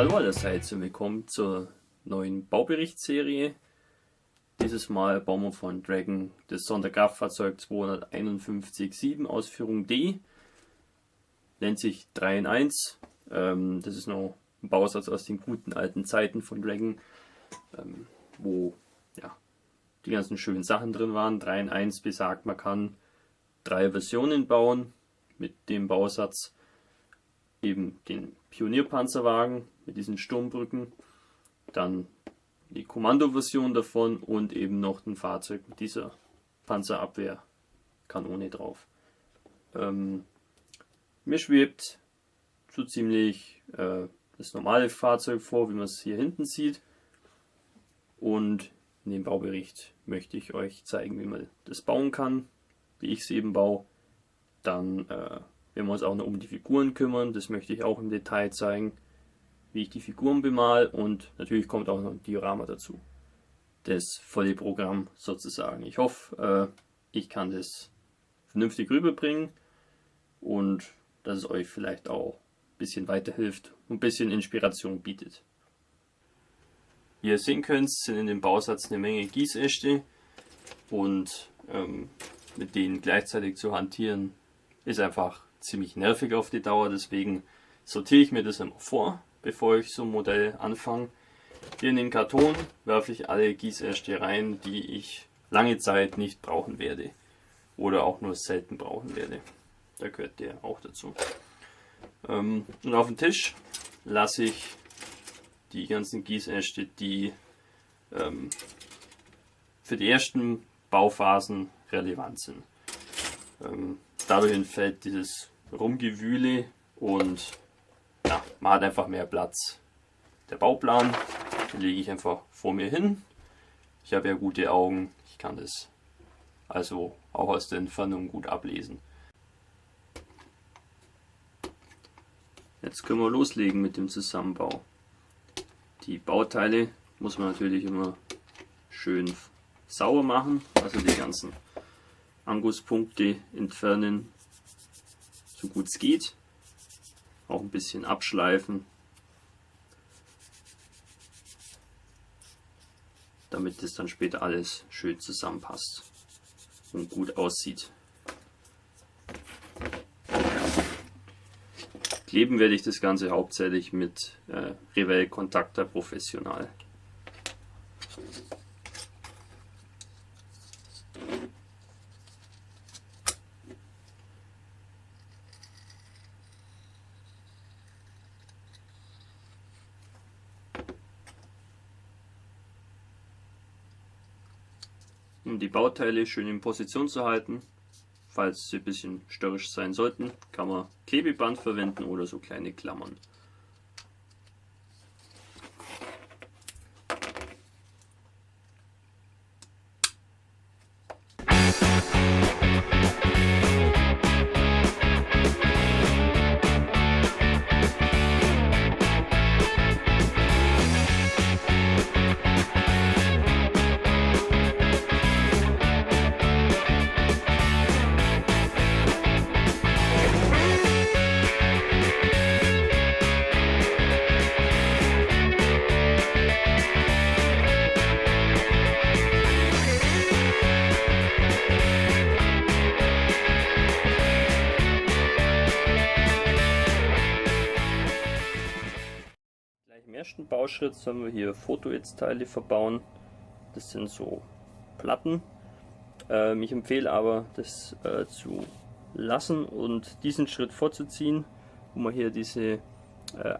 Hallo allerseits und willkommen zur neuen Bauberichtsserie. Dieses Mal bauen wir von Dragon das Sonderkraftfahrzeug 251-7 Ausführung D. Nennt sich 3 in 1. Das ist noch ein Bausatz aus den guten alten Zeiten von Dragon, wo ja, die ganzen schönen Sachen drin waren. 3 in 1 besagt, man kann 3 Versionen bauen mit dem Bausatz. Eben den Pionierpanzerwagen mit diesen Sturmbrücken, dann die Kommandoversion davon und eben noch ein Fahrzeug mit dieser Panzerabwehrkanone drauf. Mir schwebt so ziemlich das normale Fahrzeug vor, wie man es hier hinten sieht, und in dem Baubericht möchte ich euch zeigen, wie man das bauen kann, wie ich es eben baue. Dann werden wir uns auch noch um die Figuren kümmern, das möchte ich auch im Detail zeigen, wie ich die Figuren bemal, und natürlich kommt auch noch ein Diorama dazu. Das volle Programm sozusagen. Ich hoffe, ich kann das vernünftig rüberbringen und dass es euch vielleicht auch ein bisschen weiterhilft und ein bisschen Inspiration bietet. Wie ihr sehen könnt, sind in dem Bausatz eine Menge Gießäste, und mit denen gleichzeitig zu hantieren ist einfach ziemlich nervig auf die Dauer. Deswegen sortiere ich mir das immer vor, bevor ich so ein Modell anfange. Hier in den Karton werfe ich alle Gießäste rein, die ich lange Zeit nicht brauchen werde oder auch nur selten brauchen werde. Da gehört der auch dazu. Und auf den Tisch lasse ich die ganzen Gießäste, die für die ersten Bauphasen relevant sind. Dadurch entfällt dieses Rumgewühle und ja, man hat einfach mehr Platz. Der Bauplan, den lege ich einfach vor mir hin. Ich habe ja gute Augen, ich kann das also auch aus der Entfernung gut ablesen. Jetzt können wir loslegen mit dem Zusammenbau. Die Bauteile muss man natürlich immer schön sauber machen, also die ganzen Angusspunkte entfernen, so gut es geht. Auch ein bisschen abschleifen, damit das dann später alles schön zusammenpasst und gut aussieht. Kleben werde ich das Ganze hauptsächlich mit Revell Contactor Professional. Um die Bauteile schön in Position zu halten, falls sie ein bisschen störrisch sein sollten, kann man Klebeband verwenden oder so kleine Klammern. Im ersten Bauschritt sollen wir hier Fotoetzteile verbauen. Das sind so Platten. Ich empfehle aber, das zu lassen und diesen Schritt vorzuziehen, wo man hier diese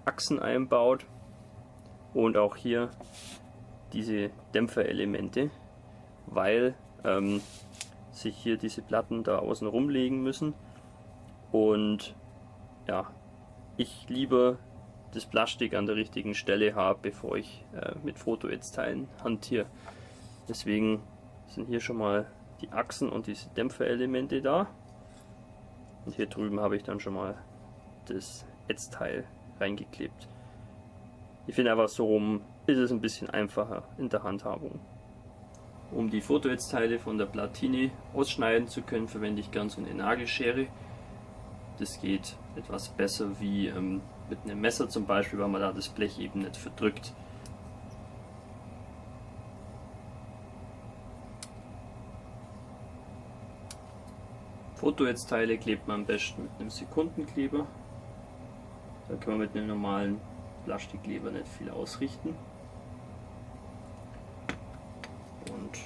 Achsen einbaut und auch hier diese Dämpferelemente, weil sich hier diese Platten da außen rumlegen müssen, und ja, ich lieber das Plastik an der richtigen Stelle habe, bevor ich mit Fotoetzteilen hantiere. Deswegen sind hier schon mal die Achsen und diese Dämpferelemente da, und hier drüben habe ich dann schon mal das Ätzteil reingeklebt. Ich finde einfach, so rum ist es ein bisschen einfacher in der Handhabung. Um die Fotoetzteile von der Platine ausschneiden zu können, verwende ich ganz so eine Nagelschere. Das geht etwas besser wie mit einem Messer zum Beispiel, weil man da das Blech eben nicht verdrückt. Fotonetzteile klebt man am besten mit einem Sekundenkleber. Da kann man mit einem normalen Plastikkleber nicht viel ausrichten. Und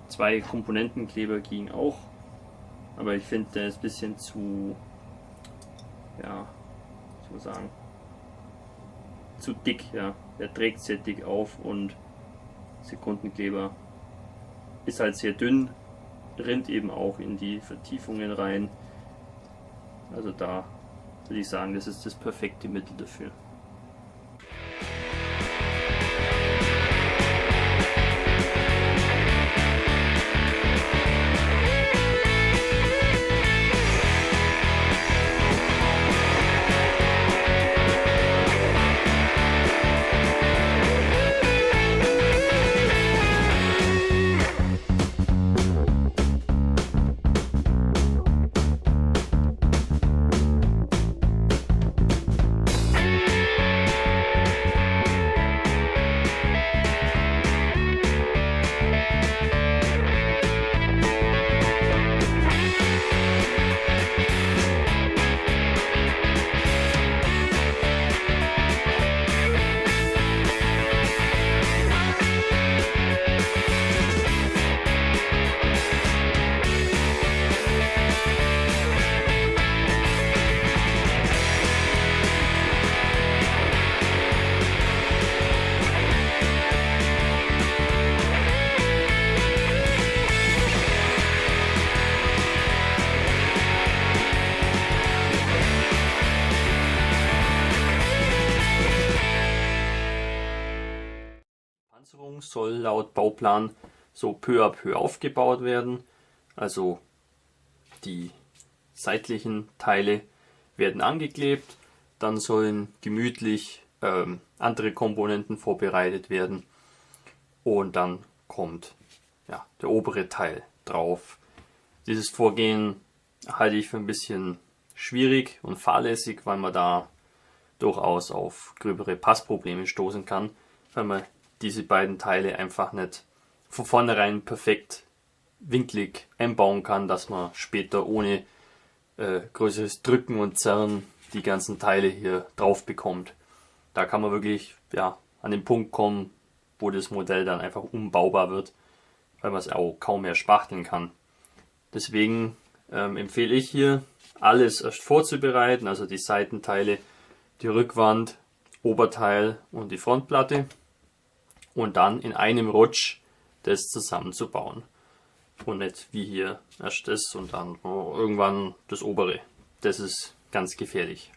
2 Komponentenkleber ging auch, aber ich finde, der ist ein bisschen zu, ja, so sagen, zu dick. Ja. Der trägt sehr dick auf und Sekundenkleber ist halt sehr dünn, rinnt eben auch in die Vertiefungen rein. Also da würde ich sagen, das ist das perfekte Mittel dafür. Die Panzerung soll laut Bauplan so peu à peu aufgebaut werden. Also die seitlichen Teile werden angeklebt, dann sollen gemütlich andere Komponenten vorbereitet werden und dann kommt ja, der obere Teil drauf. Dieses Vorgehen halte ich für ein bisschen schwierig und fahrlässig, weil man da durchaus auf gröbere Passprobleme stoßen kann, weil man diese beiden Teile einfach nicht von vornherein perfekt winklig einbauen kann, dass man später ohne größeres Drücken und Zerren die ganzen Teile hier drauf bekommt. Da kann man wirklich ja, an den Punkt kommen, wo das Modell dann einfach unbaubar wird, weil man es auch kaum mehr spachteln kann. Deswegen empfehle ich hier, alles erst vorzubereiten, also die Seitenteile, die Rückwand, Oberteil und die Frontplatte und dann in einem Rutsch das zusammenzubauen. Und nicht wie hier erst das und dann irgendwann das obere. Das ist ganz gefährlich.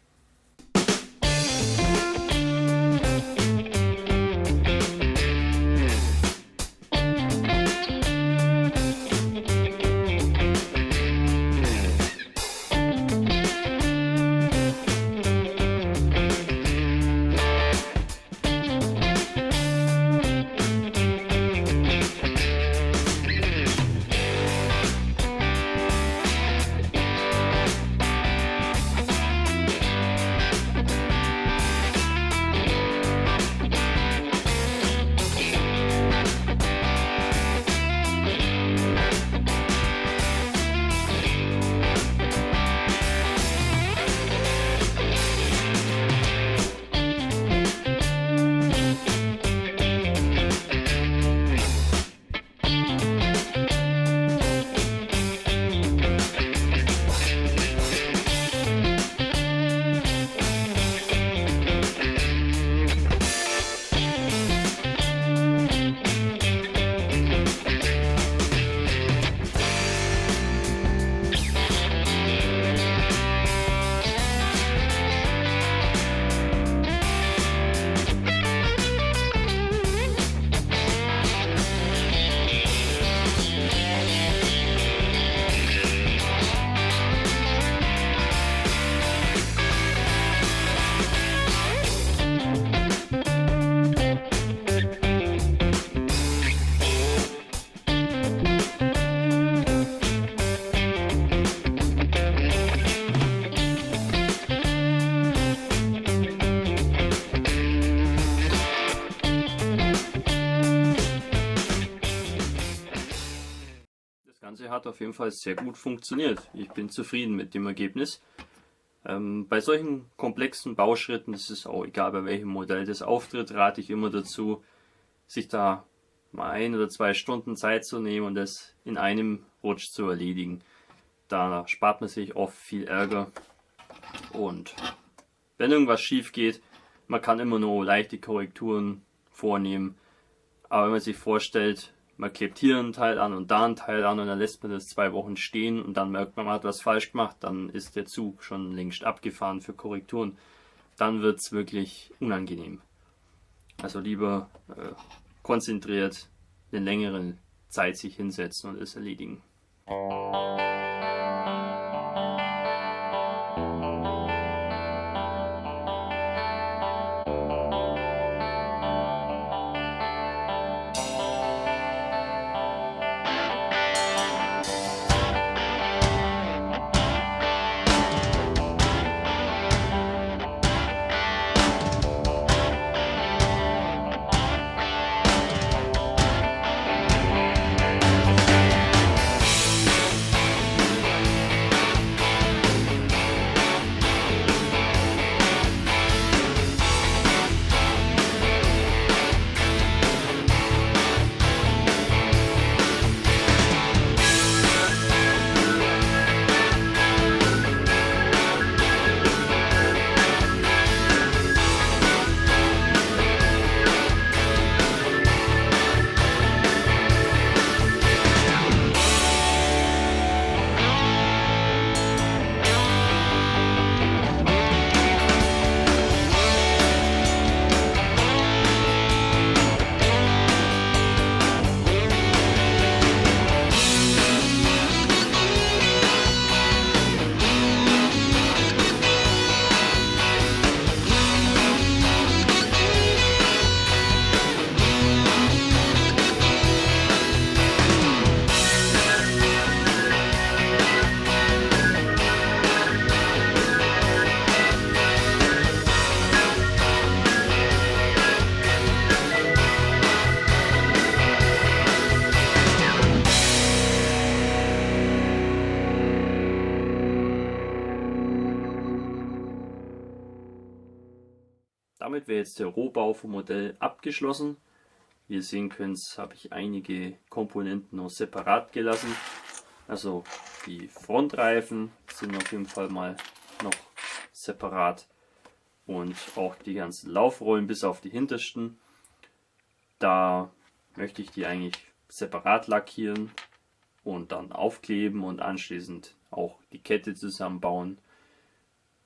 hat auf jeden Fall sehr gut funktioniert. Ich bin zufrieden mit dem Ergebnis. Bei solchen komplexen Bauschritten, das ist auch egal bei welchem Modell das auftritt, rate ich immer dazu, sich da mal 1 oder 2 Stunden Zeit zu nehmen und das in einem Rutsch zu erledigen. Da spart man sich oft viel Ärger. Und wenn irgendwas schief geht, man kann immer nur leichte Korrekturen vornehmen. Aber wenn man sich vorstellt, man klebt hier ein Teil an und da ein Teil an und dann lässt man das 2 Wochen stehen und dann merkt man, man hat was falsch gemacht, dann ist der Zug schon längst abgefahren für Korrekturen. Dann wird es wirklich unangenehm. Also lieber konzentriert eine längere Zeit sich hinsetzen und es erledigen. Damit wäre jetzt der Rohbau vom Modell abgeschlossen. Wie ihr sehen könnt, habe ich einige Komponenten noch separat gelassen. Also die Frontreifen sind auf jeden Fall mal noch separat und auch die ganzen Laufrollen bis auf die hintersten. Da möchte ich die eigentlich separat lackieren und dann aufkleben und anschließend auch die Kette zusammenbauen.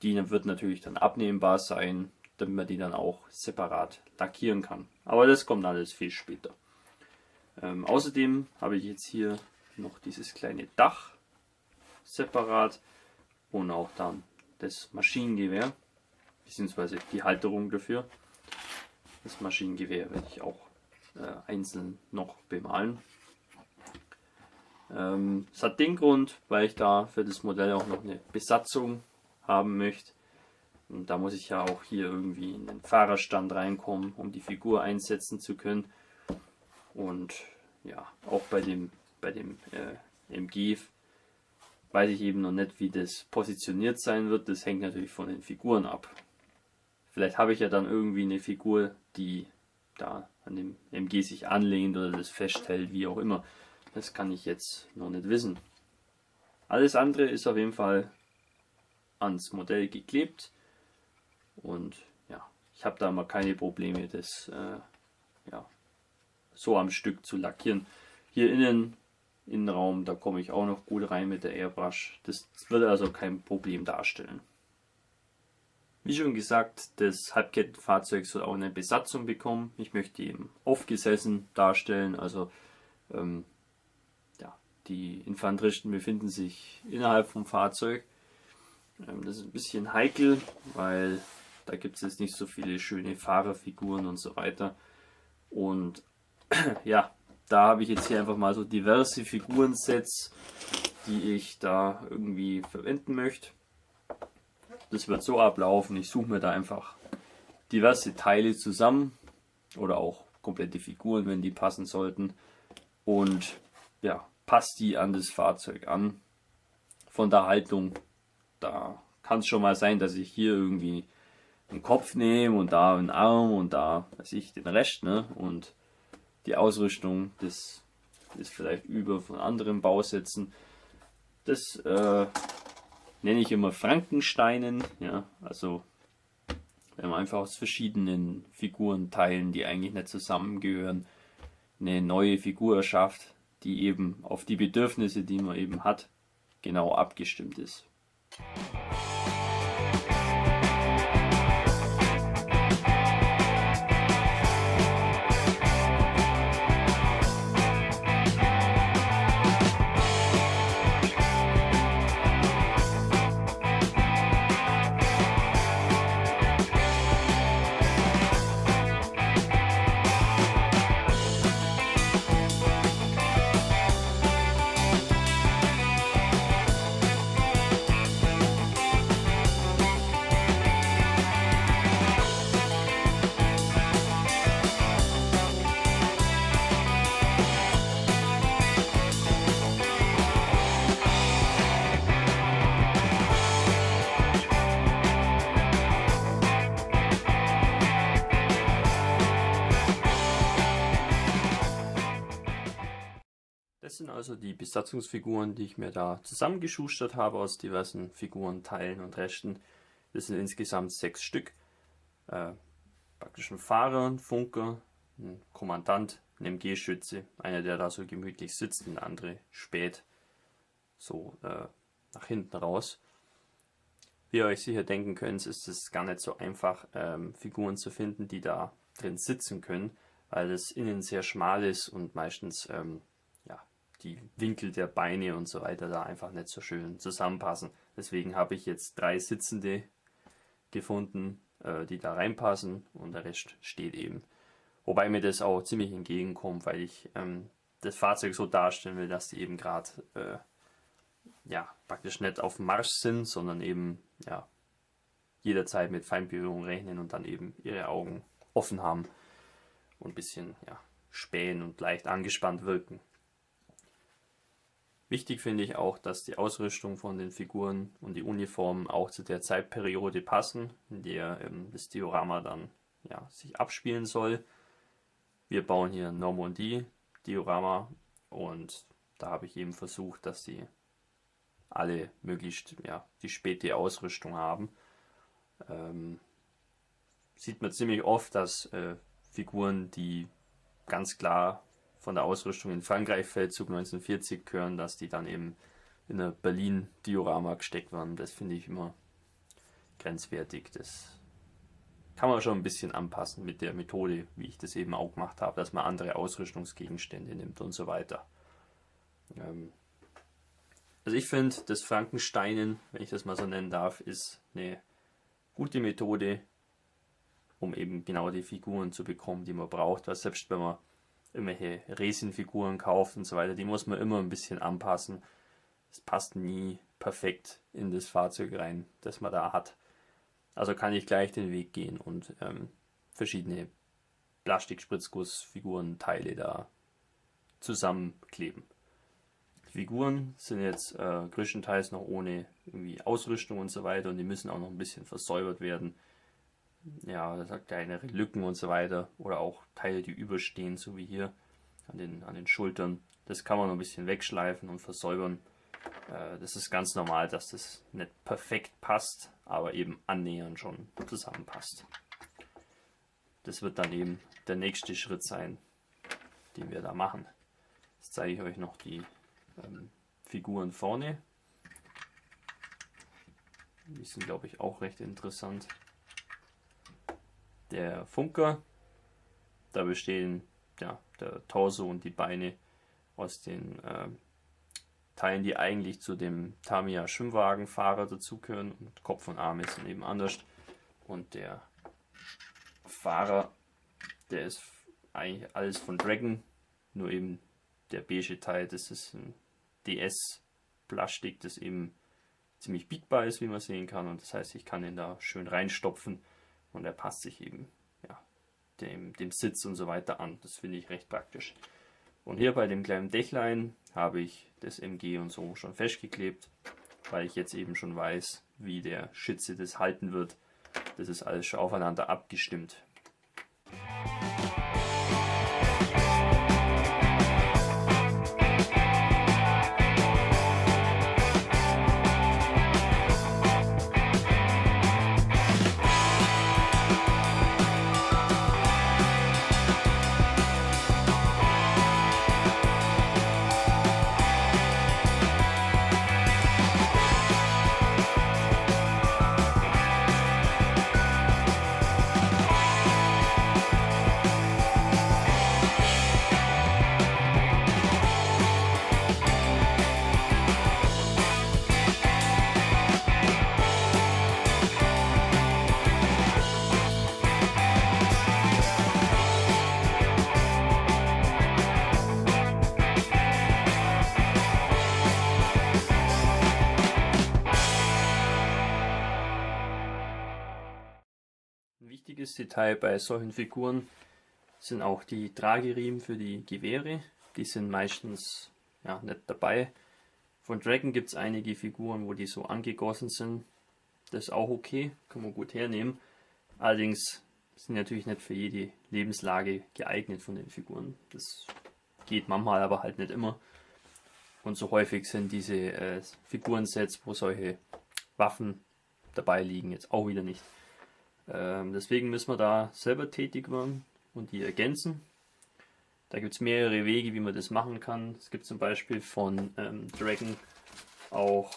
Die wird natürlich dann abnehmbar sein, damit man die dann auch separat lackieren kann. Aber das kommt alles viel später. Außerdem habe ich jetzt hier noch dieses kleine Dach separat und auch dann das Maschinengewehr, beziehungsweise die Halterung dafür. Das Maschinengewehr werde ich auch einzeln noch bemalen. Es hat den Grund, weil ich da für das Modell auch noch eine Besatzung haben möchte. Und da muss ich ja auch hier irgendwie in den Fahrerstand reinkommen, um die Figur einsetzen zu können. Und ja, auch bei dem MG weiß ich eben noch nicht, wie das positioniert sein wird. Das hängt natürlich von den Figuren ab. Vielleicht habe ich ja dann irgendwie eine Figur, die da an dem MG sich anlehnt oder das festhält, wie auch immer. Das kann ich jetzt noch nicht wissen. Alles andere ist auf jeden Fall ans Modell geklebt. Und ja, ich habe da mal keine Probleme, das so am Stück zu lackieren. Hier Innenraum, da komme ich auch noch gut rein mit der Airbrush. Das wird also kein Problem darstellen. Wie schon gesagt, das Halbkettenfahrzeug soll auch eine Besatzung bekommen. Ich möchte eben aufgesessen darstellen, also die Infanteristen befinden sich innerhalb vom Fahrzeug. Das ist ein bisschen heikel, weil da gibt es jetzt nicht so viele schöne Fahrerfiguren und so weiter. Und ja, da habe ich jetzt hier einfach mal so diverse Figurensets, die ich da irgendwie verwenden möchte. Das wird so ablaufen, ich suche mir da einfach diverse Teile zusammen oder auch komplette Figuren, wenn die passen sollten. Und ja, passt die an das Fahrzeug an. Von der Haltung, da kann es schon mal sein, dass ich hier irgendwie einen Kopf nehme und da einen Arm und da, weiß ich, den Rest, ne? Und die Ausrüstung, das ist vielleicht über von anderen Bausätzen. Das nenne ich immer Frankensteinen, ja, also wenn man einfach aus verschiedenen Figurenteilen, die eigentlich nicht zusammengehören, eine neue Figur erschafft, die eben auf die Bedürfnisse, die man eben hat, genau abgestimmt ist. Das sind also die Besatzungsfiguren, die ich mir da zusammengeschustert habe aus diversen Figuren, Teilen und Resten. Das sind insgesamt 6 Stück. Praktisch ein Fahrer, ein Funker, ein Kommandant, ein MG-Schütze, einer, der da so gemütlich sitzt, und der andere spät so nach hinten raus. Wie ihr euch sicher denken könnt, ist es gar nicht so einfach, Figuren zu finden, die da drin sitzen können, weil es innen sehr schmal ist und meistens die Winkel der Beine und so weiter da einfach nicht so schön zusammenpassen. Deswegen habe ich jetzt 3 Sitzende gefunden, die da reinpassen, und der Rest steht eben. Wobei mir das auch ziemlich entgegenkommt, weil ich das Fahrzeug so darstellen will, dass die eben gerade praktisch nicht auf dem Marsch sind, sondern eben jederzeit mit Feindberührung rechnen und dann eben ihre Augen offen haben und ein bisschen spähen und leicht angespannt wirken. Wichtig finde ich auch, dass die Ausrüstung von den Figuren und die Uniformen auch zu der Zeitperiode passen, in der das Diorama dann sich abspielen soll. Wir bauen hier ein Normandie-Diorama, und da habe ich eben versucht, dass die alle möglichst die späte Ausrüstung haben. Sieht man ziemlich oft, dass Figuren, die ganz klar von der Ausrüstung in Frankreich-Feldzug 1940 gehören, dass die dann eben in ein Berlin-Diorama gesteckt werden. Das finde ich immer grenzwertig. Das kann man schon ein bisschen anpassen mit der Methode, wie ich das eben auch gemacht habe, dass man andere Ausrüstungsgegenstände nimmt und so weiter. Also ich finde, das Frankensteinen, wenn ich das mal so nennen darf, ist eine gute Methode, um eben genau die Figuren zu bekommen, die man braucht. Weil selbst wenn man irgendwelche Resin-Figuren kauft und so weiter, die muss man immer ein bisschen anpassen. Es passt nie perfekt in das Fahrzeug rein, das man da hat. Also kann ich gleich den Weg gehen und verschiedene Plastik-Spritzgussfiguren, Teile da zusammenkleben. Die Figuren sind jetzt größtenteils noch ohne irgendwie Ausrüstung und so weiter, und die müssen auch noch ein bisschen versäubert werden. Ja, das hat kleinere Lücken und so weiter, oder auch Teile, die überstehen, so wie hier an den Schultern. Das kann man noch ein bisschen wegschleifen und versäubern. Das ist ganz normal, dass das nicht perfekt passt, aber eben annähernd schon zusammenpasst. Das wird dann eben der nächste Schritt sein, den wir da machen. Jetzt zeige ich euch noch die Figuren vorne. Die sind, glaube ich, auch recht interessant. Der Funker, da bestehen der Torso und die Beine aus den Teilen, die eigentlich zu dem Tamiya Schwimmwagenfahrer dazugehören, und Kopf und Arme sind eben anders. Und der Fahrer, der ist eigentlich alles von Dragon, nur eben der beige Teil, das ist ein DS-Plastik, das eben ziemlich biegbar ist, wie man sehen kann, und das heißt, ich kann ihn da schön reinstopfen. Und er passt sich eben dem Sitz und so weiter an. Das finde ich recht praktisch. Und hier bei dem kleinen Dächlein habe ich das MG und so schon festgeklebt, weil ich jetzt eben schon weiß, wie der Schütze das halten wird. Das ist alles schon aufeinander abgestimmt. Ein wichtiges Detail bei solchen Figuren sind auch die Trageriemen für die Gewehre. Die sind meistens nicht dabei. Von Dragon gibt es einige Figuren, wo die so angegossen sind. Das ist auch okay, kann man gut hernehmen. Allerdings sind natürlich nicht für jede Lebenslage geeignet von den Figuren. Das geht manchmal, aber halt nicht immer. Und so häufig sind diese Figurensets, wo solche Waffen dabei liegen, jetzt auch wieder nicht. Deswegen müssen wir da selber tätig werden und die ergänzen. Da gibt es mehrere Wege, wie man das machen kann. Es gibt zum Beispiel von Dragon auch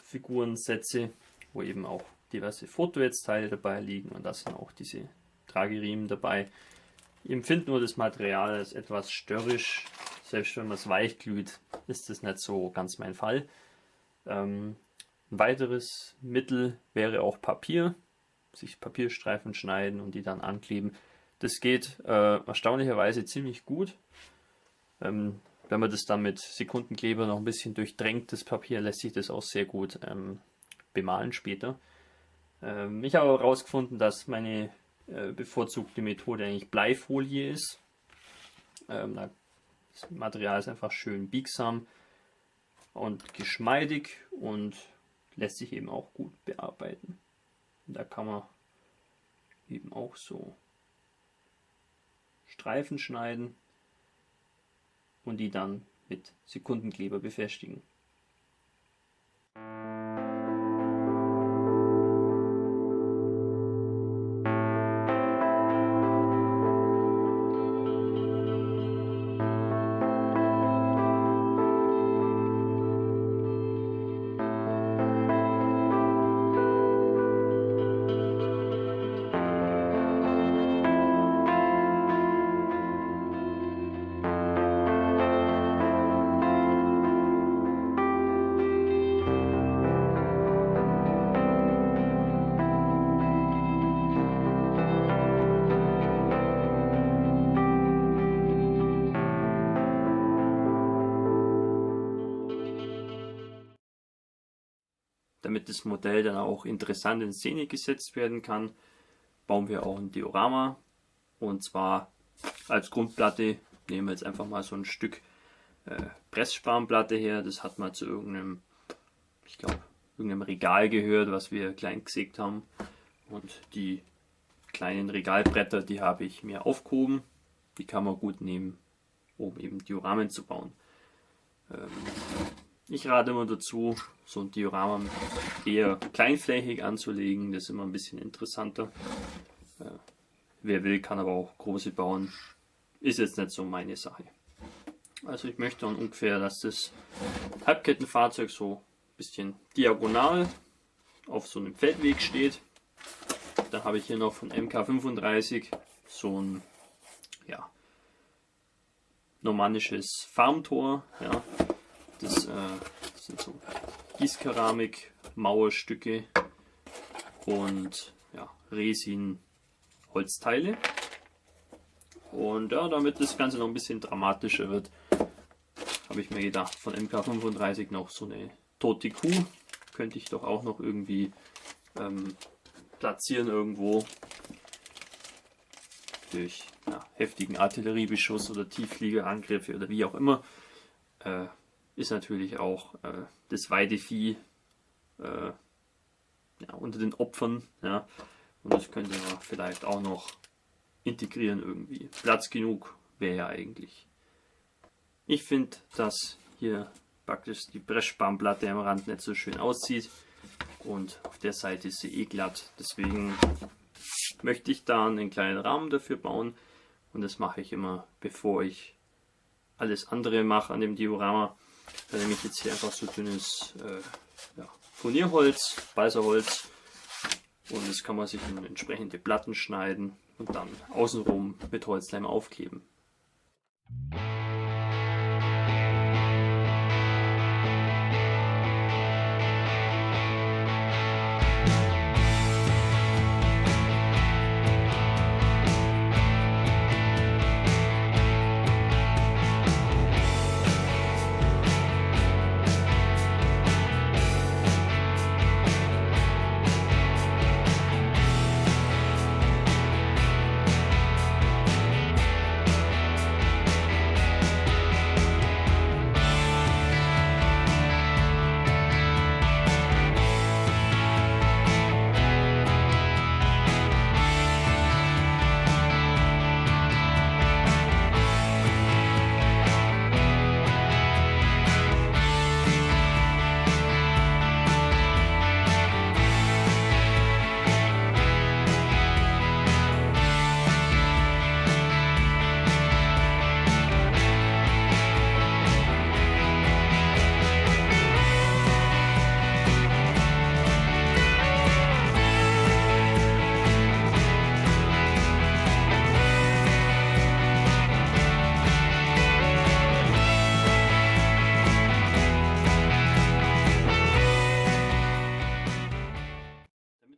Figurensätze, wo eben auch diverse Fotonetzteile dabei liegen und da sind auch diese Trageriemen dabei. Ich empfinde nur das Material als etwas störrisch. Selbst wenn man es weich glüht, ist das nicht so ganz mein Fall. Ein weiteres Mittel wäre auch Papier. Sich Papierstreifen schneiden und die dann ankleben. Das geht erstaunlicherweise ziemlich gut. Wenn man das dann mit Sekundenkleber noch ein bisschen durchdrängt, das Papier, lässt sich das auch sehr gut bemalen später. Ich habe herausgefunden, dass meine bevorzugte Methode eigentlich Bleifolie ist. Das Material ist einfach schön biegsam und geschmeidig und lässt sich eben auch gut bearbeiten. Da kann man eben auch so Streifen schneiden und die dann mit Sekundenkleber befestigen. Damit das Modell dann auch interessant in Szene gesetzt werden kann, bauen wir auch ein Diorama. Und zwar als Grundplatte nehmen wir jetzt einfach mal so ein Stück Pressspanplatte her. Das hat mal zu irgendeinem Regal gehört, was wir klein gesägt haben. Und die kleinen Regalbretter, die habe ich mir aufgehoben. Die kann man gut nehmen, um eben Dioramen zu bauen. Ich rate immer dazu, so ein Diorama eher kleinflächig anzulegen. Das ist immer ein bisschen interessanter. Wer will, kann aber auch große bauen. Ist jetzt nicht so meine Sache. Also ich möchte dann ungefähr, dass das Halbkettenfahrzeug so ein bisschen diagonal auf so einem Feldweg steht. Dann habe ich hier noch von MK35 so ein normannisches Farmtor. Ja. Das sind so Gießkeramik-Mauerstücke und Resin-Holzteile. Und ja, damit das Ganze noch ein bisschen dramatischer wird, habe ich mir gedacht, von MK35 noch so eine tote Kuh. Könnte ich doch auch noch irgendwie platzieren irgendwo. durch heftigen Artilleriebeschuss oder Tieffliegerangriffe oder wie auch immer, ist natürlich auch das Weidevieh unter den Opfern. Ja. Und das könnte man vielleicht auch noch integrieren irgendwie. Platz genug wäre ja eigentlich. Ich finde, dass hier praktisch die Pressspanplatte am Rand nicht so schön aussieht und auf der Seite ist sie glatt. Deswegen möchte ich da einen kleinen Rahmen dafür bauen und das mache ich immer, bevor ich alles andere mache an dem Diorama. Da nehme ich jetzt hier einfach so dünnes Furnierholz, Balsaholz, und das kann man sich in entsprechende Platten schneiden und dann außenrum mit Holzleim aufkleben.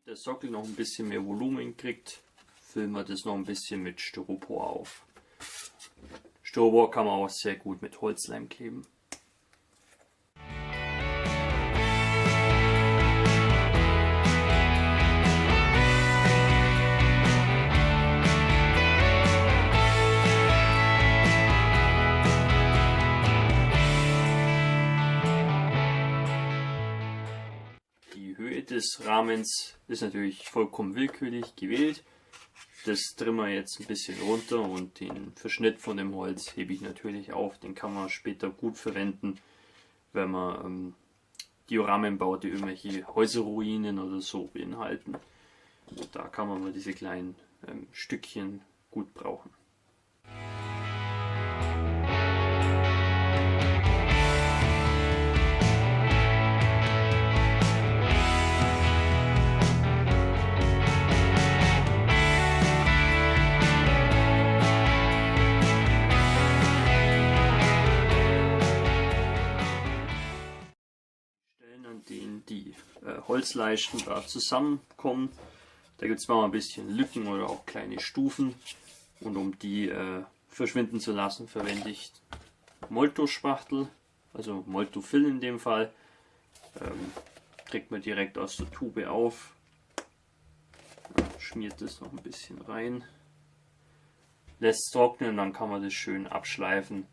Der Sockel noch ein bisschen mehr Volumen kriegt, füllen wir das noch ein bisschen mit Styropor auf. Styropor kann man auch sehr gut mit Holzleim kleben. Die Höhe des Rahmens ist natürlich vollkommen willkürlich gewählt. Das trimmen wir jetzt ein bisschen runter und den Verschnitt von dem Holz hebe ich natürlich auf. Den kann man später gut verwenden, wenn man Dioramen baut, die irgendwelche Häuserruinen oder so beinhalten. Da kann man mal diese kleinen Stückchen gut brauchen. An denen die Holzleisten da zusammenkommen. Da gibt es mal ein bisschen Lücken oder auch kleine Stufen. Und um die verschwinden zu lassen, verwende ich Molto-Spachtel, also Molto-Fill in dem Fall. Trägt man direkt aus der Tube auf, schmiert das noch ein bisschen rein, lässt es trocknen, dann kann man das schön abschleifen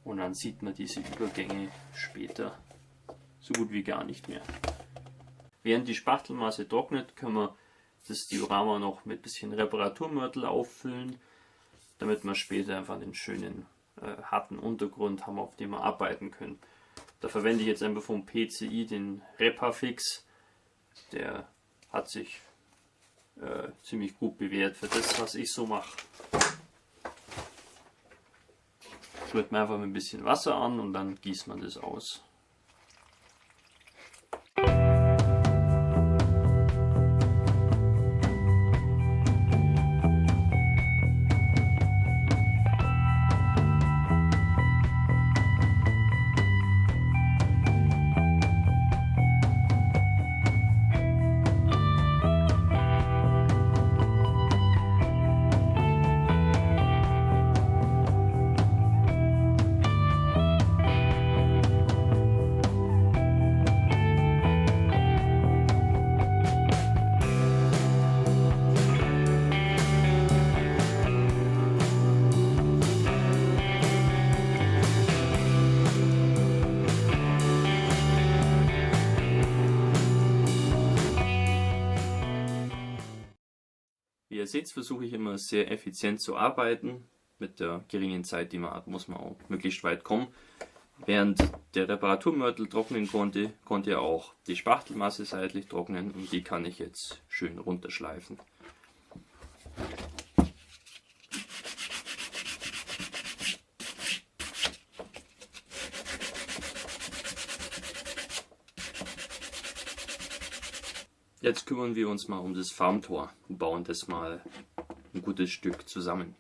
und dann sieht man diese Übergänge später so gut wie gar nicht mehr. Während die Spachtelmasse trocknet, können wir das Diorama noch mit ein bisschen Reparaturmörtel auffüllen, damit wir später einfach einen schönen harten Untergrund haben, auf dem wir arbeiten können. Da verwende ich jetzt einfach vom PCI den Repafix. Der hat sich ziemlich gut bewährt für das, was ich so mache. Schüttet man einfach mit ein bisschen Wasser an und dann gießt man das aus. Wie ihr seht, versuche ich immer sehr effizient zu arbeiten. Mit der geringen Zeit, die man hat, muss man auch möglichst weit kommen. Während der Reparaturmörtel trocknen konnte, konnte er auch die Spachtelmasse seitlich trocknen und die kann ich jetzt schön runterschleifen. Jetzt kümmern wir uns mal um das Farmtor und bauen das mal ein gutes Stück zusammen.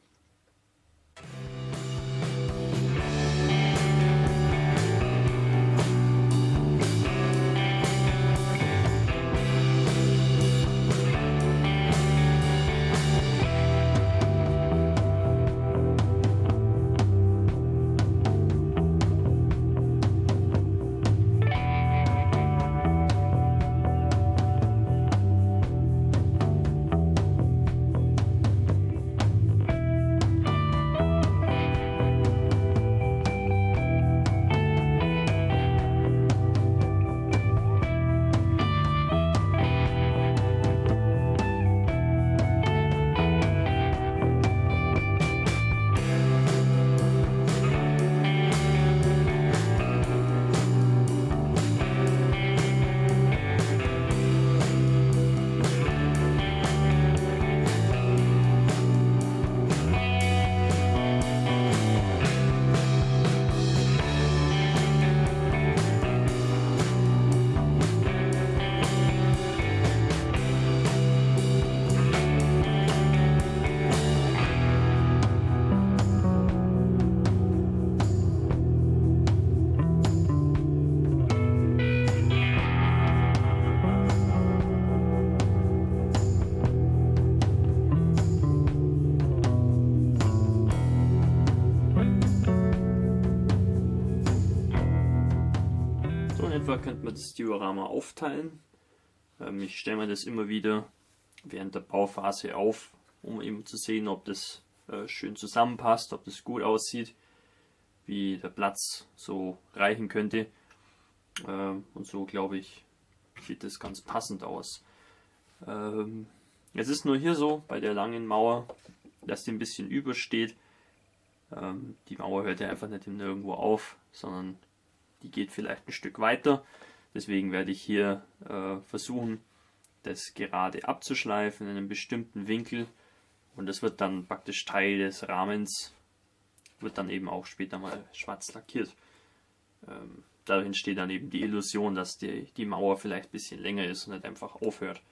So in etwa könnte man das Diorama aufteilen. Ich stelle mir das immer wieder während der Bauphase auf, um eben zu sehen, ob das schön zusammenpasst, ob das gut aussieht, wie der Platz so reichen könnte. Und so, glaube ich, sieht das ganz passend aus. Es ist nur hier so, bei der langen Mauer, dass die ein bisschen übersteht. Die Mauer hört ja einfach nicht nirgendwo auf, sondern die geht vielleicht ein Stück weiter. Deswegen werde ich hier versuchen, das gerade abzuschleifen in einem bestimmten Winkel. Und das wird dann praktisch Teil des Rahmens, wird dann eben auch später mal schwarz lackiert. Dadurch entsteht dann eben die Illusion, dass die Mauer vielleicht ein bisschen länger ist und nicht einfach aufhört.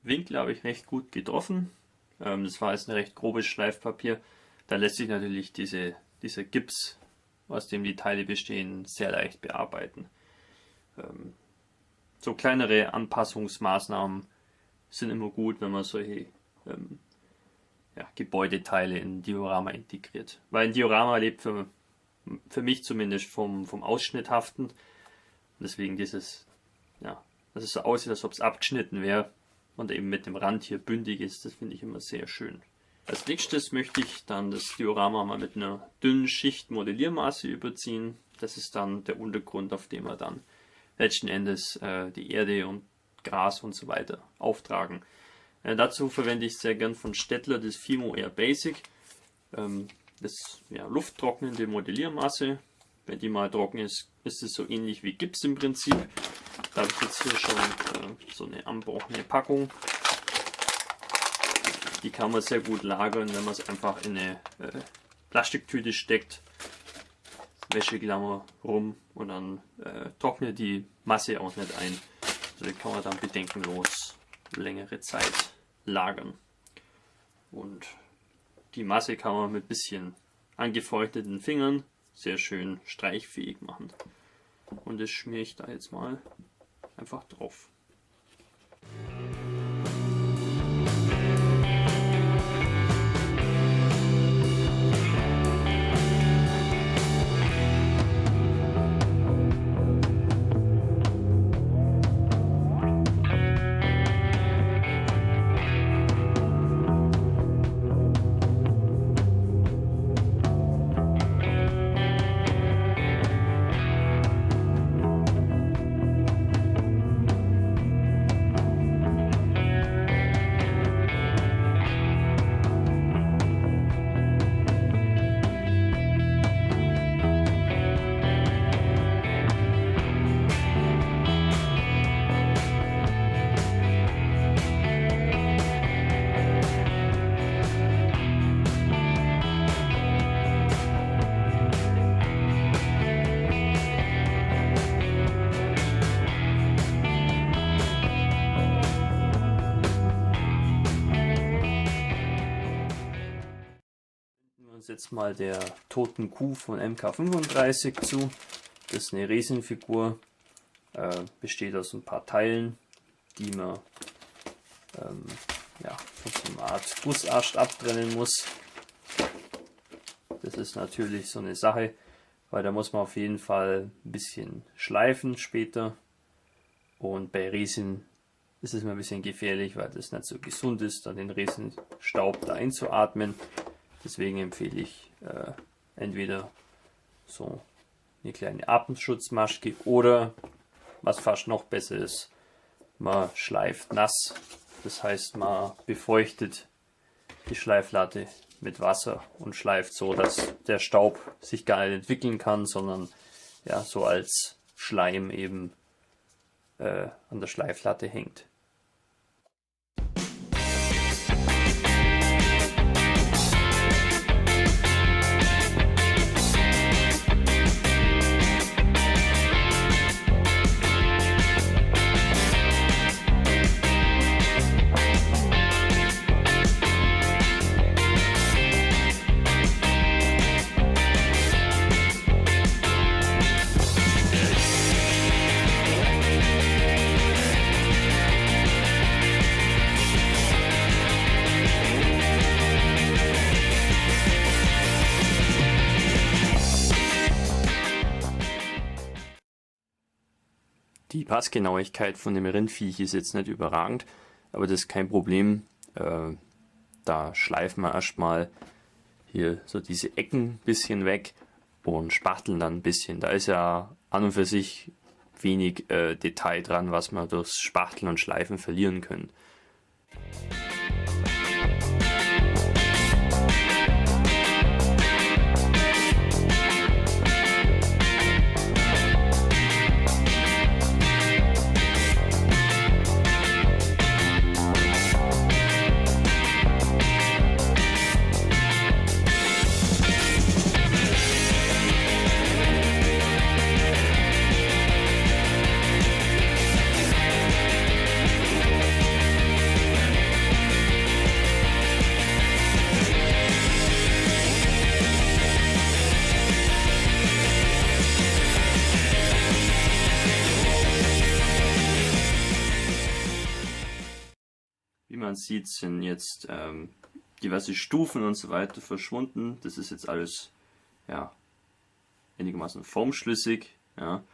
Winkel habe ich recht gut getroffen. Das war jetzt ein recht grobes Schleifpapier. Da lässt sich natürlich dieser Gips, aus dem die Teile bestehen, sehr leicht bearbeiten. So kleinere Anpassungsmaßnahmen sind immer gut, wenn man solche Gebäudeteile in ein Diorama integriert. Weil ein Diorama lebt für mich zumindest vom Ausschnitthaften. Deswegen dass es so aussieht, als ob es abgeschnitten wäre. Und eben mit dem Rand hier bündig ist, das finde ich immer sehr schön. Als nächstes möchte ich dann das Diorama mal mit einer dünnen Schicht Modelliermasse überziehen. Das ist dann der Untergrund, auf dem wir dann letzten Endes die Erde und Gras und so weiter auftragen. Dazu verwende ich sehr gern von Staedtler das Fimo Air Basic. Das lufttrocknende Modelliermasse. Wenn die mal trocken ist, ist es so ähnlich wie Gips im Prinzip. Da habe ich jetzt hier schon so eine anbrochene Packung. Die kann man sehr gut lagern, wenn man es einfach in eine Plastiktüte steckt, Wäscheklammer rum und dann trocknet die Masse auch nicht ein. Also die kann man dann bedenkenlos längere Zeit lagern. Und die Masse kann man mit ein bisschen angefeuchteten Fingern sehr schön streichfähig machen. Und das schmiere ich da jetzt mal einfach drauf. uns jetzt mal der toten Kuh von MK35 zu. Das ist eine Resinfigur, besteht aus ein paar Teilen, die man von so einer Art Gussast abtrennen muss. Das ist natürlich so eine Sache, weil da muss man auf jeden Fall ein bisschen schleifen später. Und bei Resin ist es immer ein bisschen gefährlich, weil das nicht so gesund ist, dann den Resinstaub da einzuatmen. Deswegen empfehle ich entweder so eine kleine Atemschutzmaske oder, was fast noch besser ist, man schleift nass. Das heißt, man befeuchtet die Schleiflatte mit Wasser und schleift so, dass der Staub sich gar nicht entwickeln kann, sondern ja, so als Schleim eben an der Schleiflatte hängt. Die Passgenauigkeit von dem Rindviech ist jetzt nicht überragend, aber das ist kein Problem. Da schleifen wir erstmal hier so diese Ecken ein bisschen weg und spachteln dann ein bisschen. Da ist ja an und für sich wenig Detail dran, was wir durchs Spachteln und Schleifen verlieren können. Wie man sieht, sind jetzt diverse Stufen und so weiter verschwunden. Das ist jetzt alles einigermaßen formschlüssig. Ja.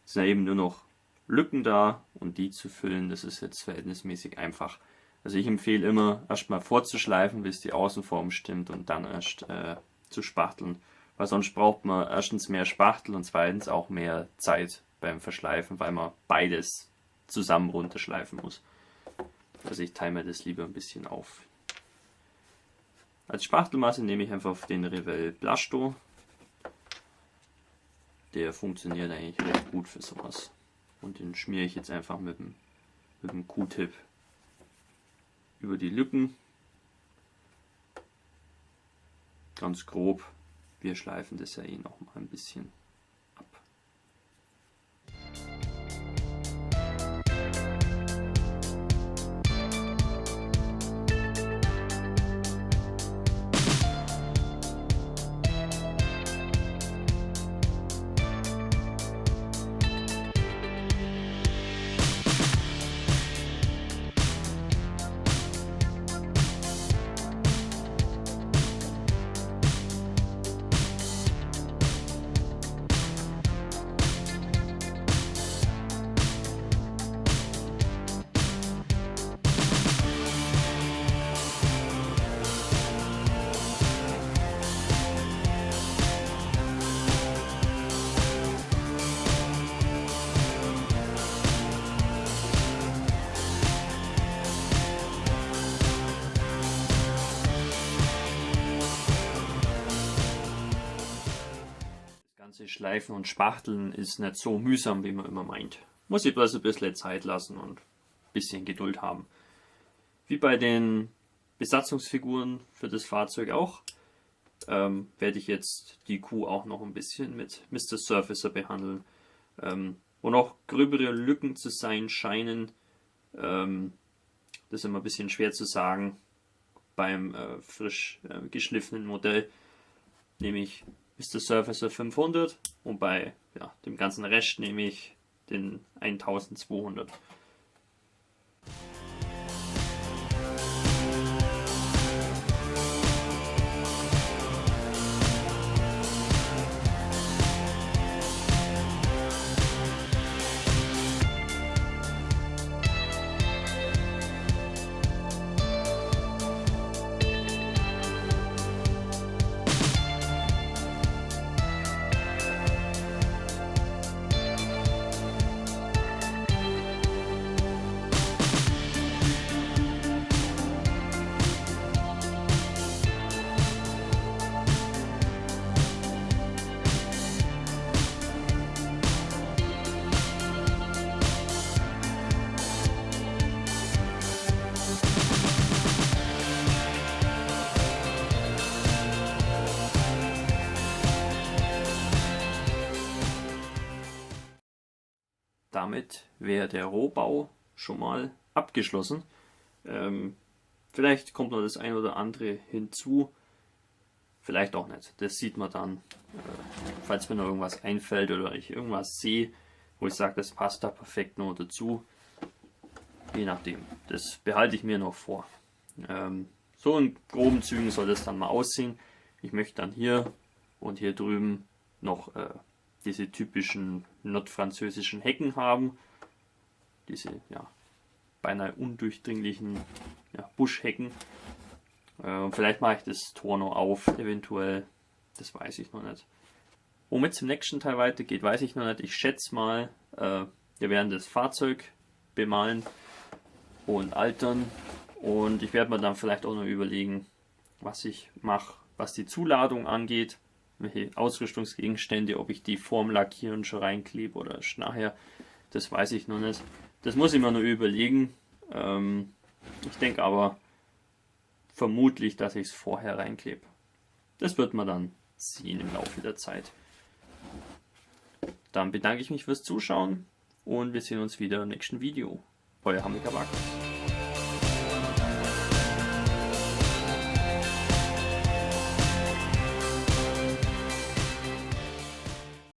Es sind eben nur noch Lücken da und die zu füllen, das ist jetzt verhältnismäßig einfach. Also ich empfehle immer, erstmal vorzuschleifen, bis die Außenform stimmt und dann erst zu spachteln. Weil sonst braucht man erstens mehr Spachtel und zweitens auch mehr Zeit beim Verschleifen, weil man beides zusammen runterschleifen muss. Also ich teile mir das lieber ein bisschen auf. Als Spachtelmasse nehme ich einfach den Revell Blasto. Der funktioniert eigentlich recht gut für sowas. Und den schmiere ich jetzt einfach mit dem Q-Tip über die Lücken. Ganz grob. Wir schleifen das ja eh noch mal ein bisschen ab. Schleifen und Spachteln ist nicht so mühsam, wie man immer meint. Muss ich bloß ein bisschen Zeit lassen und ein bisschen Geduld haben. Wie bei den Besatzungsfiguren für das Fahrzeug auch, werde ich jetzt die Kuh auch noch ein bisschen mit Mr. Surfacer behandeln. Wo noch gröbere Lücken zu sein scheinen, das ist immer ein bisschen schwer zu sagen beim frisch geschliffenen Modell. nehme ich Mr. Surfacer 500 und bei dem ganzen Rest nehme ich den 1200. Damit wäre der Rohbau schon mal abgeschlossen. Vielleicht kommt noch das ein oder andere hinzu, vielleicht auch nicht. Das sieht man dann, falls mir noch irgendwas einfällt oder ich irgendwas sehe, wo ich sage, das passt da perfekt noch dazu. Je nachdem, das behalte ich mir noch vor. So in groben Zügen soll das dann mal aussehen. Ich möchte dann hier und hier drüben noch diese typischen nordfranzösischen Hecken haben. Diese beinahe undurchdringlichen Buschhecken. Vielleicht mache ich das Tor noch auf, eventuell. Das weiß ich noch nicht. Womit es im nächsten Teil weitergeht, weiß ich noch nicht. Ich schätze mal, wir werden das Fahrzeug bemalen und altern. Und ich werde mir dann vielleicht auch noch überlegen, was ich mache, was die Zuladung angeht. Welche Ausrüstungsgegenstände, ob ich die vorm Lackieren schon reinklebe oder erst nachher, das weiß ich noch nicht. Das muss ich mir noch überlegen. Ich denke aber vermutlich, dass ich es vorher reinklebe. Das wird man dann sehen im Laufe der Zeit. Dann bedanke ich mich fürs Zuschauen und wir sehen uns wieder im nächsten Video. Euer Hamika Wagner.